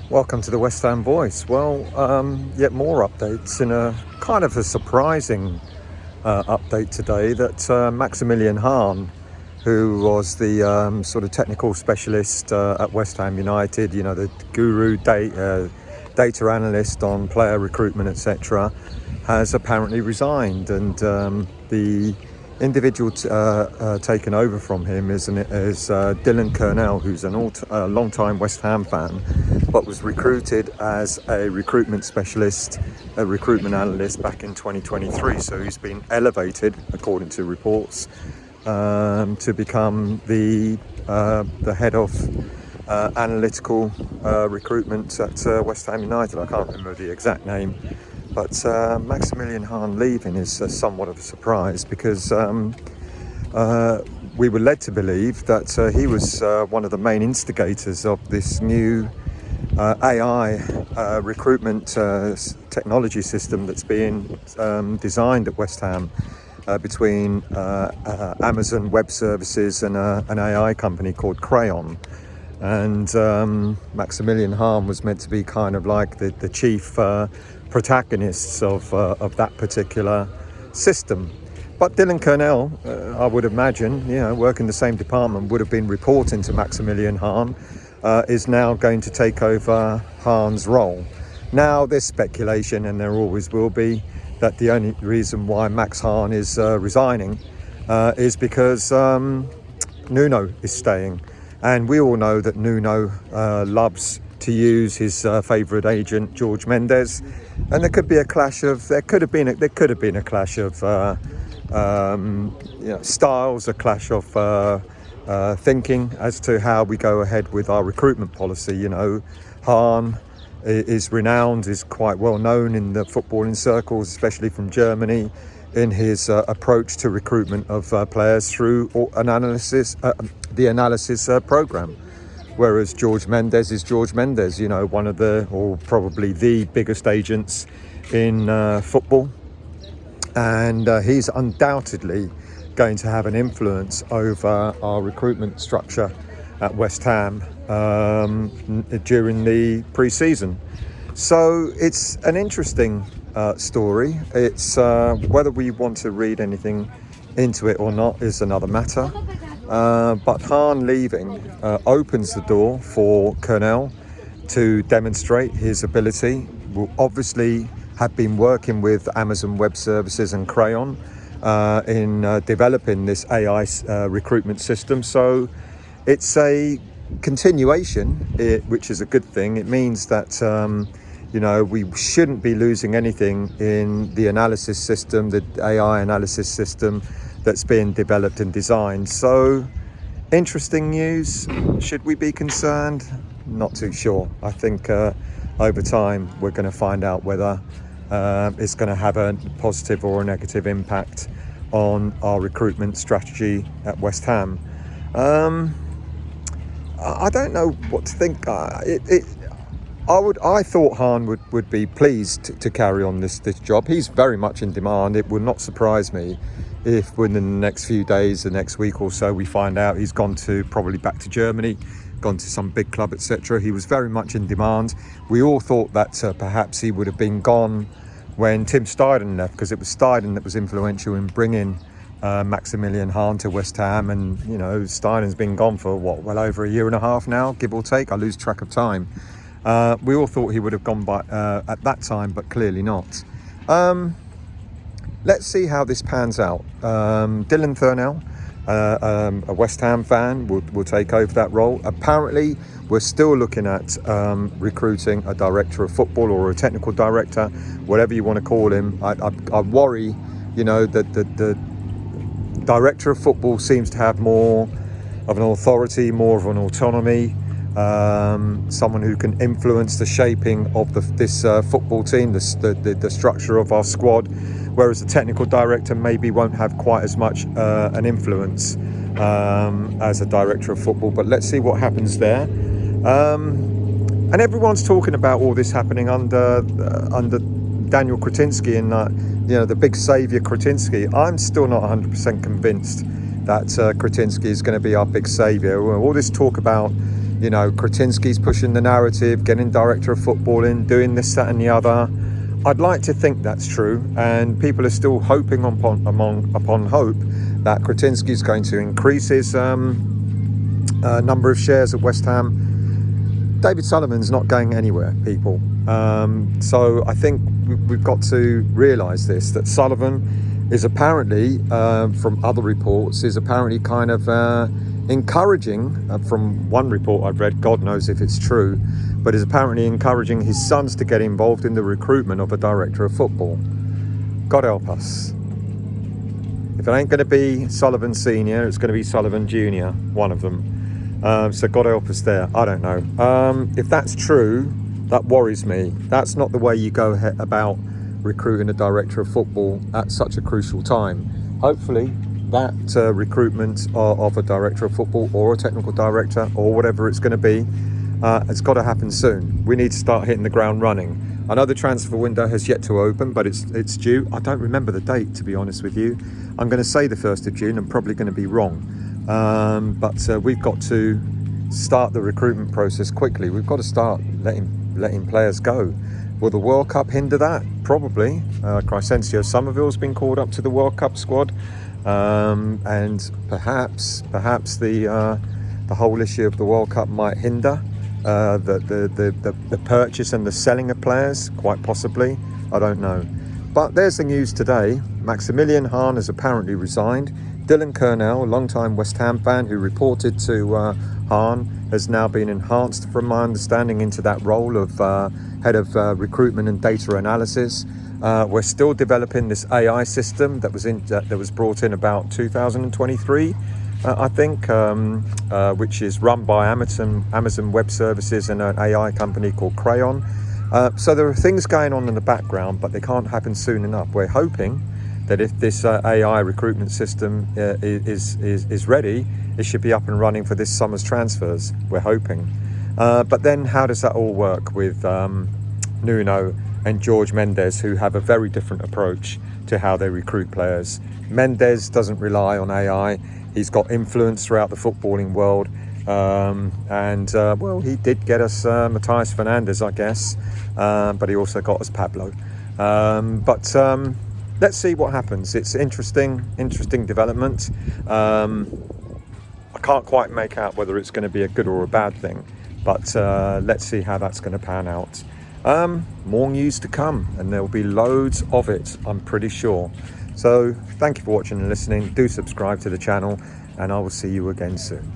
Welcome to the West Ham Voice. Well, yet more updates in a kind of a surprising update today that Maximilian Hahn, who was the sort of technical specialist at West Ham United, the guru data analyst on player recruitment, etc., has apparently resigned, and the individual taken over from him is Dylan Curnell, who's a long-time West Ham fan, but was recruited as a recruitment specialist, a recruitment analyst back in 2023. So he's been elevated, according to reports, to become the head of analytical recruitment at West Ham United. I can't remember the exact name. But Maximilian Hahn leaving is somewhat of a surprise because we were led to believe that he was one of the main instigators of this new AI recruitment technology system that's being designed at West Ham between Amazon Web Services and an AI company called Crayon. And Maximilian Hahn was meant to be kind of like the chief protagonists of that particular system. But Dylan Curnell, I would imagine, working the same department, would have been reporting to Maximilian Hahn, is now going to take over Hahn's role. Now, there's speculation, and there always will be, that the only reason why Max Hahn is resigning is because Nuno is staying. And we all know that Nuno loves to use his favourite agent, George Mendes, and there could have been a clash of styles, a clash of thinking as to how we go ahead with our recruitment policy. Hahn is renowned, is quite well known in the footballing circles, especially from Germany, in his approach to recruitment of players through the analysis program. Whereas George Mendes is George Mendes, one of or probably the biggest agents in football. And he's undoubtedly going to have an influence over our recruitment structure at West Ham during the pre-season. So it's an interesting story. It's whether we want to read anything into it or not is another matter. But Hahn leaving opens the door for Curnell to demonstrate his ability. Will obviously have been working with Amazon Web Services and Crayon in developing this AI recruitment system. So it's a continuation, which is a good thing. It means that we shouldn't be losing anything in the analysis system, the AI analysis system that's being developed and designed. So, interesting news. Should we be concerned? Not too sure. I think over time we're going to find out whether it's going to have a positive or a negative impact on our recruitment strategy at West Ham. I don't know what to think. I thought Hahn would be pleased to carry on this job. He's very much in demand. It would not surprise me if within the next few days, the next week or so, we find out he's gone probably back to Germany, gone to some big club, etc. He was very much in demand. We all thought that perhaps he would have been gone when Tim Steidten left, because it was Steidten that was influential in bringing Maximilian Hahn to West Ham. And, Steidten's been gone for, well over a year and a half now, give or take. I lose track of time. We all thought he would have gone by at that time, but clearly not. Let's see how this pans out. Dylan Curnell, a West Ham fan, will take over that role. Apparently, we're still looking at recruiting a director of football or a technical director, whatever you want to call him. I worry, that the director of football seems to have more of an authority, more of an autonomy. Someone who can influence the shaping of this football team, the structure of our squad, whereas the technical director maybe won't have quite as much an influence as a director of football. But let's see what happens there. And everyone's talking about all this happening under Daniel Kretinsky and the big saviour Kretinsky. I'm still not 100% convinced that Kretinsky is going to be our big saviour. All this talk about you know, Kretinsky's pushing the narrative, getting director of football in, doing this, that and the other. I'd like to think that's true, and people are still hoping upon hope that Kretinsky's going to increase his number of shares at West Ham. David Sullivan's not going anywhere, people. So I think we've got to realise this, that Sullivan is apparently, from other reports, is apparently kind of encouraging, from one report I've read, God knows if it's true, but is apparently encouraging his sons to get involved in the recruitment of a director of football. God help us. If it ain't going to be Sullivan Senior, it's going to be Sullivan Junior, one of them. So God help us there. I don't know. If that's true, that worries me. That's not the way you go about recruiting a director of football at such a crucial time. Hopefully that recruitment of a director of football or a technical director or whatever it's going to be, it's got to happen soon. We need to start hitting the ground running. I know the transfer window has yet to open, but it's due. I don't remember the date, to be honest with you. I'm going to say the 1st of June. I'm probably going to be wrong. But we've got to start the recruitment process quickly. We've got to start letting players go. Will the World Cup hinder that? Probably. Crescencio Somerville's been called up to the World Cup squad, and perhaps the whole issue of the World Cup might hinder the purchase and the selling of players. Quite possibly. I don't know. But there's the news today. Maximilian Hahn has apparently resigned. Dylan Curnell, a long-time West Ham fan who reported to Hahn, has now been enhanced, from my understanding, into that role of head of recruitment and data analysis. We're still developing this AI system that was brought in about 2023, I think, which is run by Amazon Web Services and an AI company called Crayon. So there are things going on in the background, but they can't happen soon enough. We're hoping that if this AI recruitment system is ready, it should be up and running for this summer's transfers, we're hoping. But then how does that all work with Nuno and George Mendes, who have a very different approach to how they recruit players? Mendes doesn't rely on AI. He's got influence throughout the footballing world. Well, he did get us Matthias Fernandes, I guess, but he also got us Pablo. Let's see what happens. It's interesting development. I can't quite make out whether it's going to be a good or a bad thing, but let's see how that's going to pan out. More news to come, and there will be loads of it, I'm pretty sure. So thank you for watching and listening. Do subscribe to the channel, and I will see you again soon.